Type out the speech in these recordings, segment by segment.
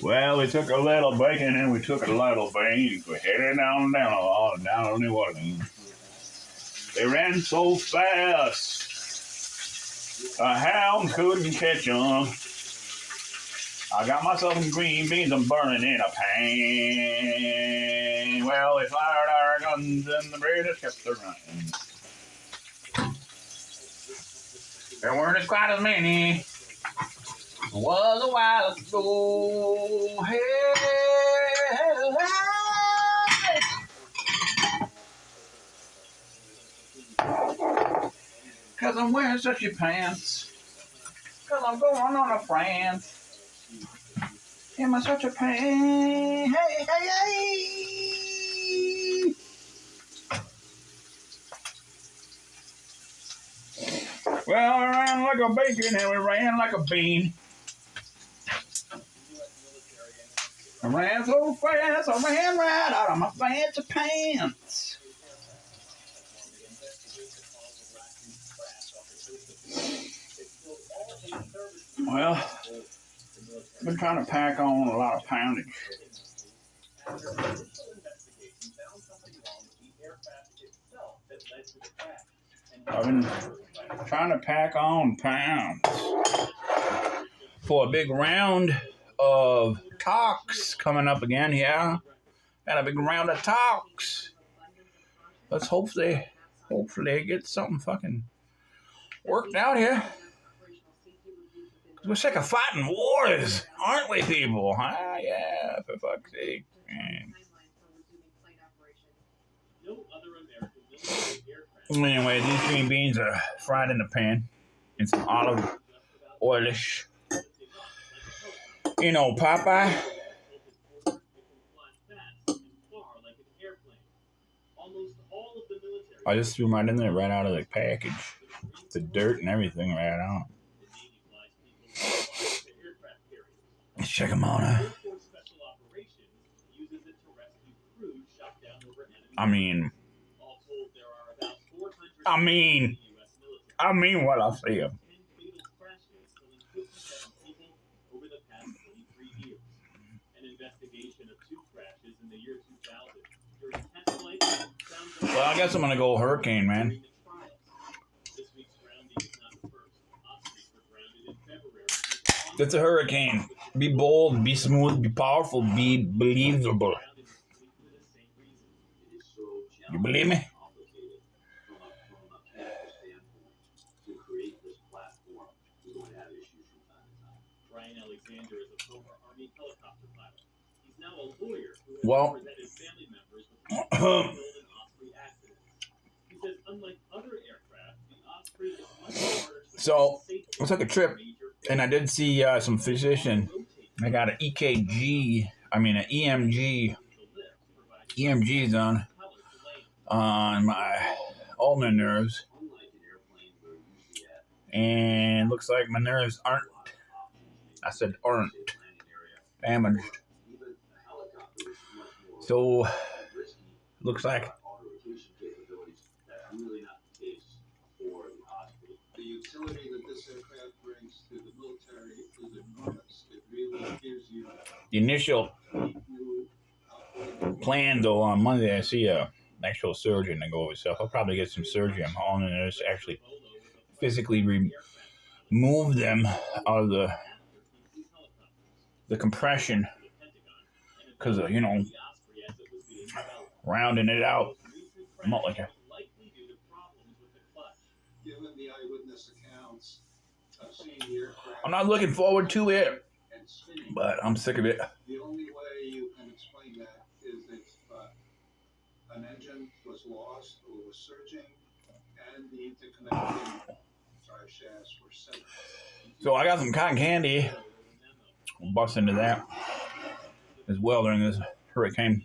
Well, we took a little bacon and we took a little beans. We headed down on New Orleans. They ran so fast, a hound couldn't catch 'em. I got myself some green beans. I'm burning in a pan. Well, they fired our guns and the British kept their running. There weren't quite as many. It was a while ago. Hey, hey, hey. Cause I'm wearing such a pants. Cause I'm going on a France. Am I such a pain? Hey, hey, hey! Well, I ran like a bacon and we ran like a bean. I ran so fast, I ran right out of my fancy pants. Well, I've been trying to pack on a lot of poundage. I've been trying to pack on pounds for a big round of talks coming up again. Yeah, got a big round of talks. Let's hopefully get something fucking worked out here. We're sick of fighting wars, aren't we, people? Ah, yeah, for fuck's sake. Man. Anyway, these green beans are fried in the pan in some olive oilish. You know, Popeye. I just threw mine in there right out of the package. The dirt and everything right out. Let's check them out, huh? I mean what I say. Well, I guess I'm gonna go hurricane, man. It's a hurricane. Be bold, be smooth, be powerful, be believable. You believe me? Well, so I took a trip and I did see some physician. I got an EMG is on my ulnar nerves, and looks like my nerves aren't damaged. So looks like the utility that this aircraft brings to the military is enormous. It really gives you the initial plan, though. On Monday, I see an actual surgeon to go over stuff. I'll probably get some surgery. I'm on and just actually physically remove them out of the compression, because rounding it out. I'm not like a. I'm not looking forward to it, but I'm sick of it. The only way you can explain that is if an engine was lost or was surging and the interconnecting drive shafts were severed. So I got some cotton candy. We'll bust into that as well during this hurricane.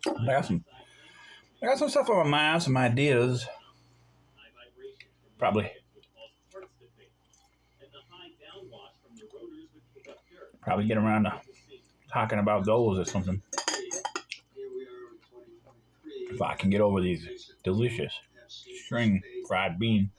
I got some stuff on my mind, some ideas. Probably get around to talking about those or something. If I can get over these delicious string fried bean.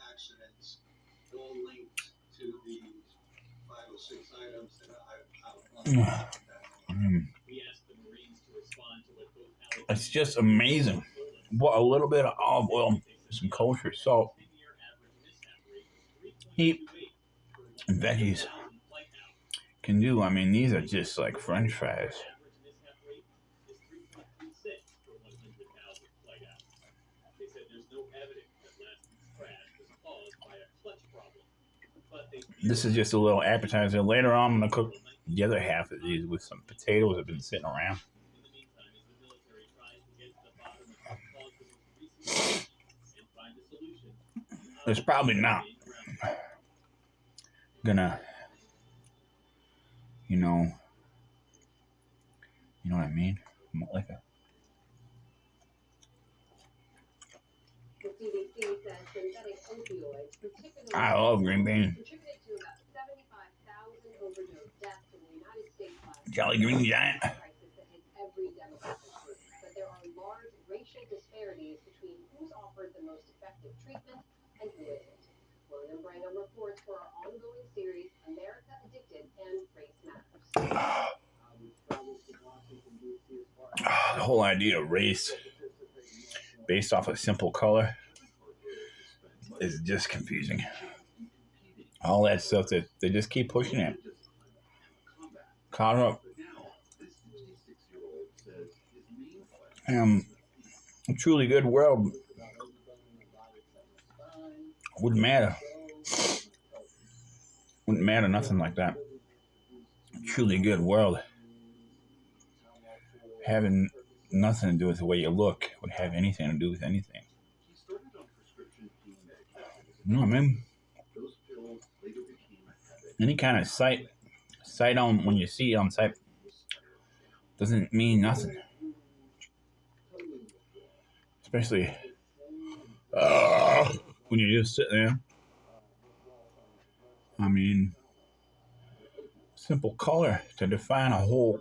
It's just amazing. What a little bit of olive oil, some kosher salt, heat, and veggies can do. I mean, these are just like French fries. This is just a little appetizer. Later on, I'm going to cook the other half of these with some potatoes that have been sitting around. It's probably not gonna, you know what I mean? Like a, I love green beans. Jolly Green Giant. The whole idea of race based off a simple color is just confusing. All that stuff that they just keep pushing it. Caught up. A truly good world wouldn't matter. Wouldn't matter, nothing like that. A truly good world having nothing to do with the way you look would have anything to do with anything. You know what I mean? Any kind of sight on when you see on sight doesn't mean nothing. Especially when you just sit there. I mean, simple color to define a whole.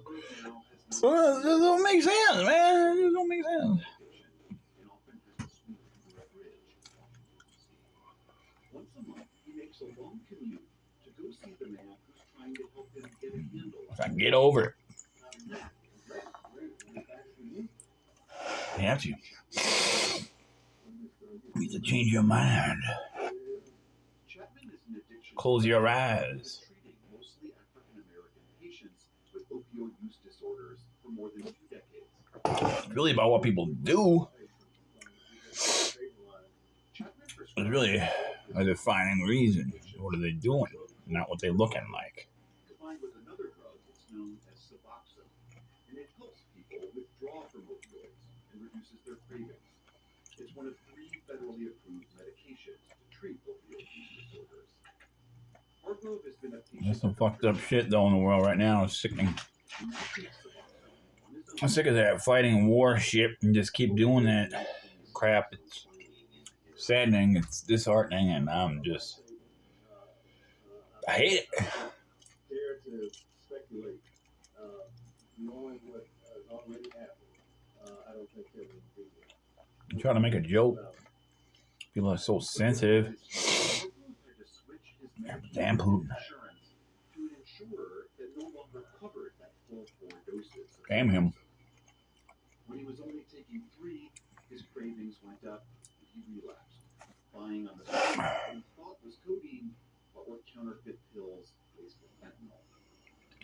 This don't make sense, man. This don't make sense. If I can get over it. You have to. You need to change your mind. Close your eyes. It's really about what people do. It's really a defining reason. What are they doing? Not what they're looking like. Combined with another drug that's known as Suboxone, and it helps people withdraw from opioids and reduces their cravings. It's one of 3 federally approved medications to treat opioid use disorders. Hargrove has been a patient. There's some fucked up shit though in the world right now. It's sickening. I'm sick of that fighting war shit and just keep doing that crap. It's saddening. It's disheartening, and I'm just. I hate it. Dare to speculate, knowing what has already happened. I don't think they would do that. I'm trying to make a joke. People are so sensitive. Damn Putin. Damn him. When he was only taking 3, his cravings went up and he relapsed. Buying on the street what he thought was codeine, but were counterfeit pills laced with fentanyl.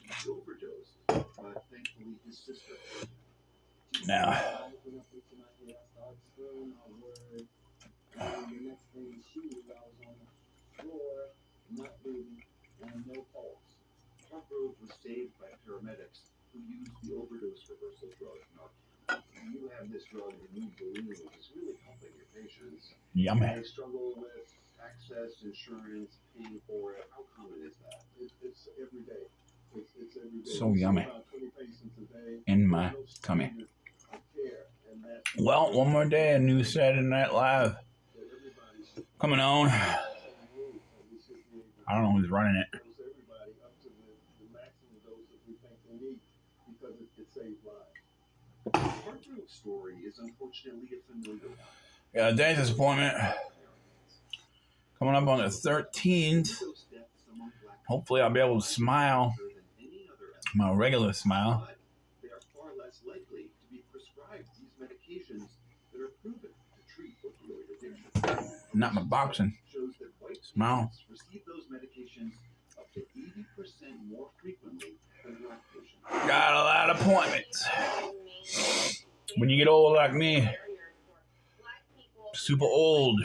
He overdosed, but thankfully his sister. Now. Hargrove was saved by paramedics who used the overdose reversal drug Narcan. You have this drug that you believe is really helping your patients. Yummy. They struggle with access, insurance, paying for it. How common is that? It's every day. It's every day. So yummy. In my tummy. Well, one more day, a new Saturday Night Live coming on. I don't know who's running it. Hargrove's story is unfortunately a familiar one. Yeah, a day's disappointment. Coming up on the 13th. Hopefully I'll be able to smile. My regular smile. Not my boxing. Smile. Got a lot of appointments. When you get old like me, super old,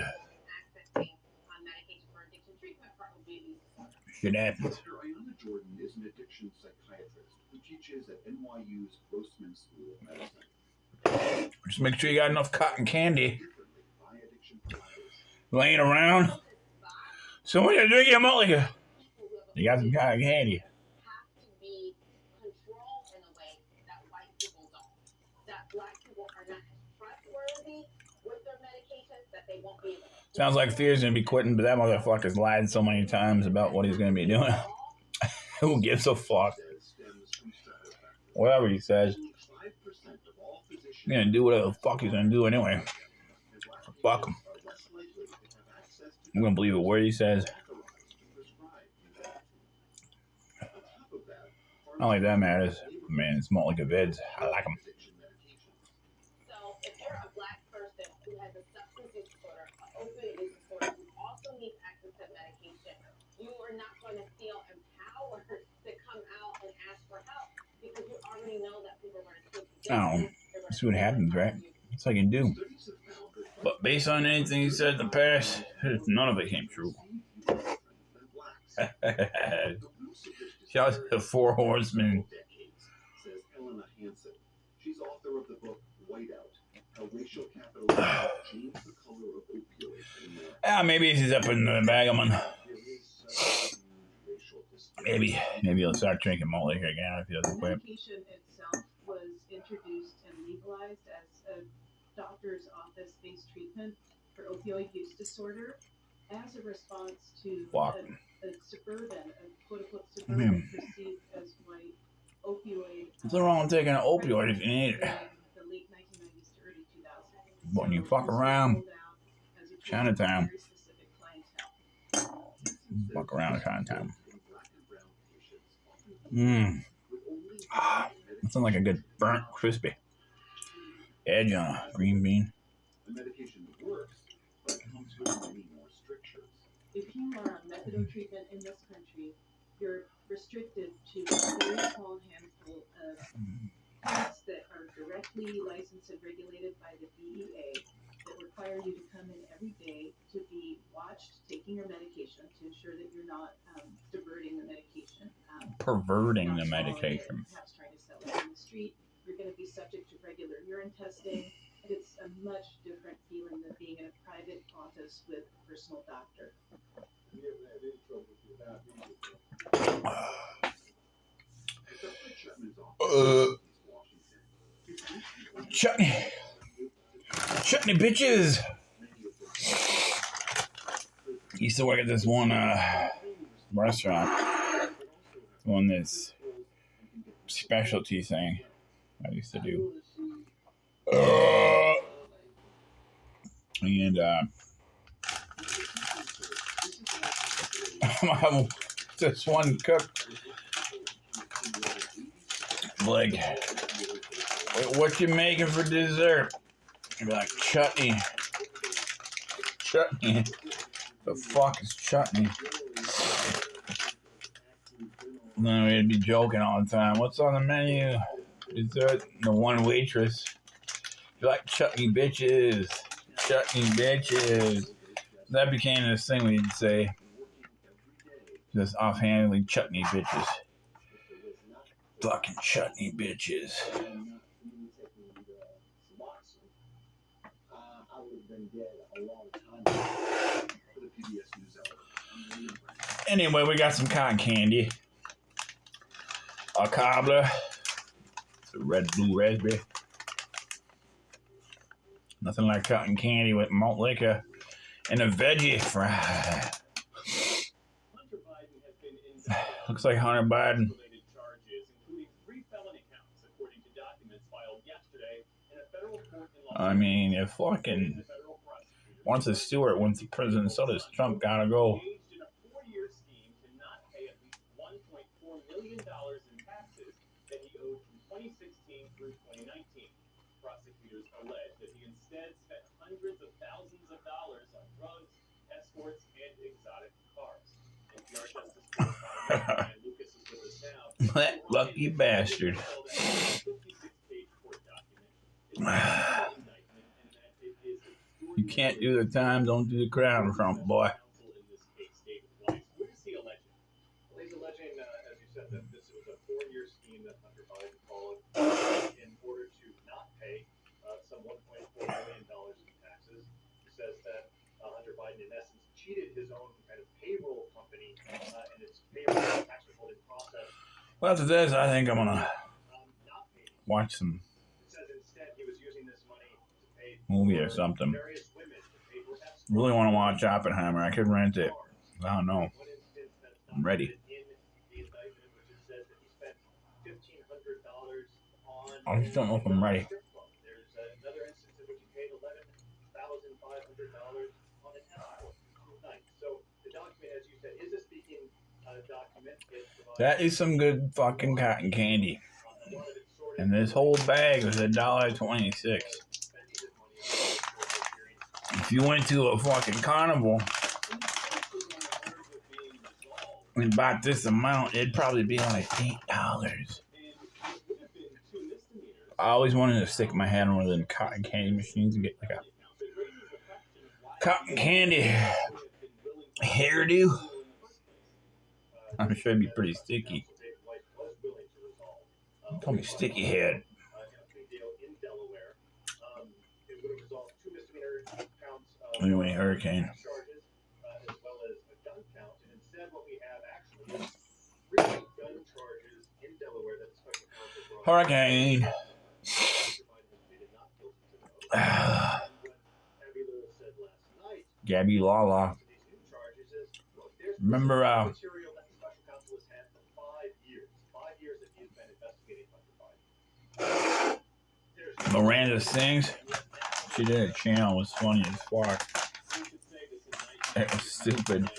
shit happens. Dr. Ayanna Jordan is an addiction psychiatrist who teaches at NYU's Grossman School of Medicine. Just make sure you got enough cotton candy laying around. So when you drink your mulligan, you got some cotton candy. Sounds like Fear's gonna be quitting, but that motherfucker's lied so many times about what he's gonna be doing. Who gives a fuck? Whatever he says. He's gonna do whatever the fuck he's gonna do anyway. So fuck him. I'm gonna believe a word he says. Not like that matters. Man, it's more like a vids. I like him. So if you're a black person who has a substance use disorder, opioid use disorder, who also needs access to medication, you are not going to feel empowered to come out and ask for help because you already know that people are going to take you down. See what happens, right? That's all you can do. But based on anything he said in the past, none of it came true. Shout out to the Four Horsemen. Says Helena Hansen. She's author of the book Whiteout: How Racial Capitalism Changed the Color of Opioids in America. Maybe he's up in the bag of them. Maybe he'll start drinking malt liquor again if he doesn't quit. Medication itself was introduced and legalized as a doctor's office-based treatment for opioid use disorder as a response to a quote-unquote suburban perceived as white opioid. Nothing wrong with taking an opioid if you need it. The late 1990s to early 2000s. But when you fuck around Chinatown, fuck around Chinatown. That sounds like a good burnt crispy edge on a green bean. The medication works, but it comes with many more strictures. If you are on methadone treatment in this country, you're restricted to a very small handful of clinics that are directly licensed and regulated by the DEA that require you to come in every day to be watched taking your medication to ensure that you're not diverting the medication. Perverting the medication. Perhaps trying to sell it on the street. You're going to be subject to regular urine testing. It's a much different feeling than being in a private office with a personal doctor. Chutney bitches. Used to work at this one restaurant. On this specialty thing I used to do. And this one cook, like, what you making for dessert? I'd be like, chutney. Chutney? The fuck is chutney? And then we'd be joking all the time. What's on the menu? Dessert. And the one waitress, you like chutney bitches. Chutney bitches. That became this thing we'd say. Just offhandedly, chutney bitches. Fucking chutney bitches. Anyway, we got some cotton candy. A cobbler. It's a red, blue raspberry. Nothing like cotton candy with malt liquor and a veggie fry. Looks like Hunter Biden. I mean, if fucking once a Stewart went to prison, so does Trump gotta go. That lucky bastard. You can't do the time, don't do the crown, Trump boy. He's alleging, as you said, that this was a 4-year scheme that Hunter Biden followed in order to not pay some $1.4 million in taxes. He says that Hunter Biden, in essence, cheated his own kind of payroll company in its payroll tax withholding process. Well, after this, I think I'm gonna Not paid. watch some It says instead he was using this money to pay movie or something. various women to pay for escorts. Really want to watch Oppenheimer. I could rent it. I don't know. One instance that's I'm ready. in the indictment, which it says that he spent $1,500 on. I just don't know if I'm ready. There's another instance in which he paid $11,500 on an escort night. So the document, as you said, is a speaking document. That is some good fucking cotton candy. And this whole bag was $1.26. If you went to a fucking carnival and bought this amount, it'd probably be like $8. I always wanted to stick my hand in one of them cotton candy machines and get like a cotton candy hairdo. I'm sure it'd be pretty sticky. Call me Sticky Head. Anyway, hurricane. Hurricane. Gabby Lala. Remember Miranda Sings? She did a channel. It was funny as fuck. It was stupid.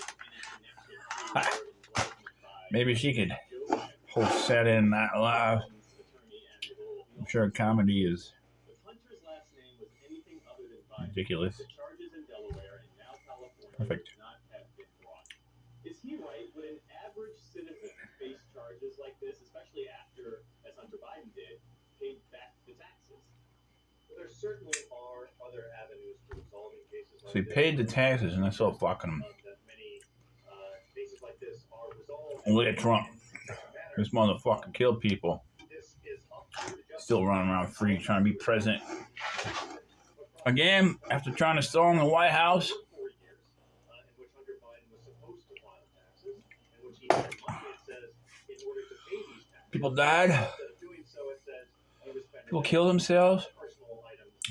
Maybe she could host Saturday Night Live. I'm sure comedy is ridiculous. Perfect. Is he right? Would an average citizen face charges like this, especially after, as Hunter Biden did, pay back the taxes? But there certainly are other avenues to resolving cases like So he paid the taxes and that's all fucking him. Many cases like this are resolved. And look at Trump. This motherfucker killed people. Still running around free trying to be president. Again, after trying to storm the White House. People died. People killed themselves.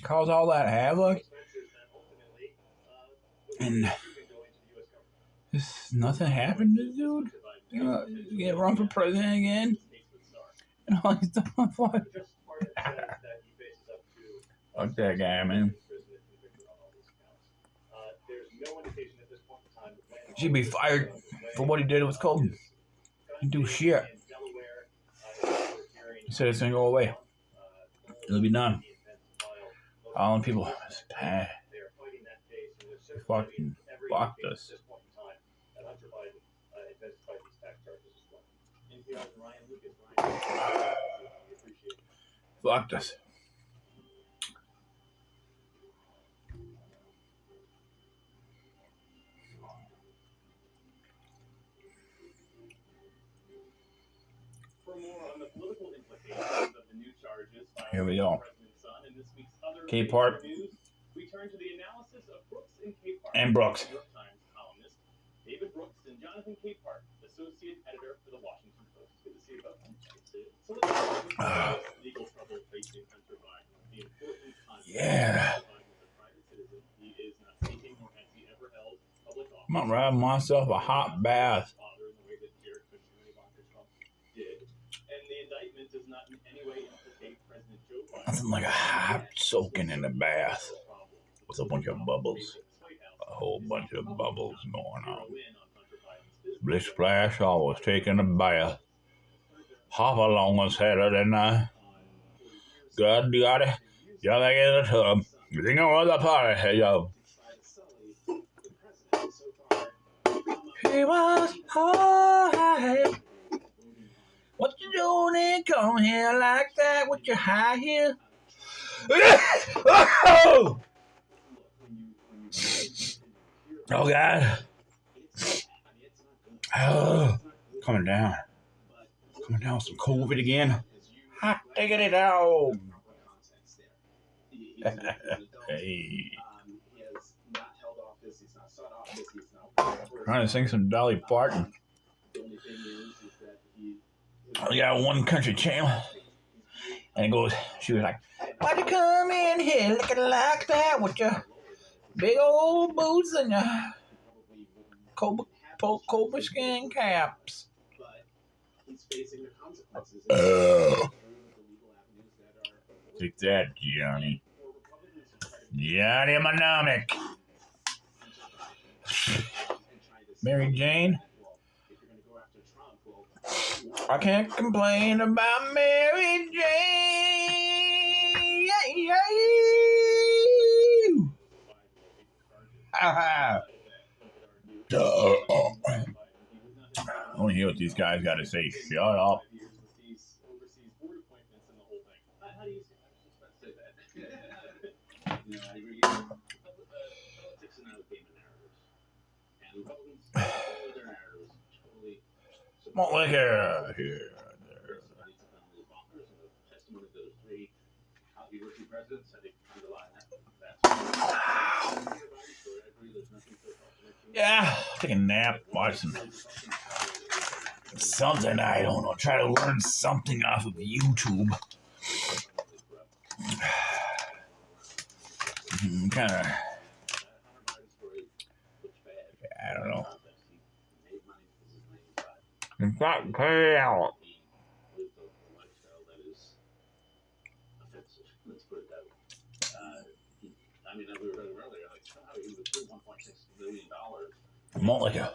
Caused all that havoc. And nothing happened to the dude. You get run for president again. And all he's done, fuck. Fuck that guy, man. She'd be fired for what he did with COVID. He do shit. He said it's gonna go away. It'll be done. All the people fucking fucked us. Fucked us. Here we go. Capehart and Brooks. David Brooks and Jonathan Capehart, associate editor for the Washington Post. Good to see you both. So legal trouble facing Hunter Biden. The important concept Yeah. he is not seeking nor has he ever held public office. I'm gonna rob myself a hot bath. Nothing like a hot soaking in a bath with a bunch of bubbles. A whole bunch of bubbles going on. Splish splash, I was taking a bath. Hop along on Saturday night. God got it. Y'all like in the tub. You think I was a party, hey yo. He was alright. What you doing? Come here like that with your high heel. Oh God. Oh, coming down with some COVID again. Hot diggity dog. Hey. Trying to sing some Dolly Parton. I got one country channel. And it goes, she was like, why'd you come in here looking like that with your big old boots and your cobra skin caps? Take that, Johnny. Johnny Mnemonic. Mary Jane. I can't complain about Mary Jane. I want to hear what these guys got to say. Shut up. Malt liquor here. Yeah, take a nap, watch something I don't know. Try to learn something off of YouTube. Kind of, I don't know. It's not pay out. Malt liquor.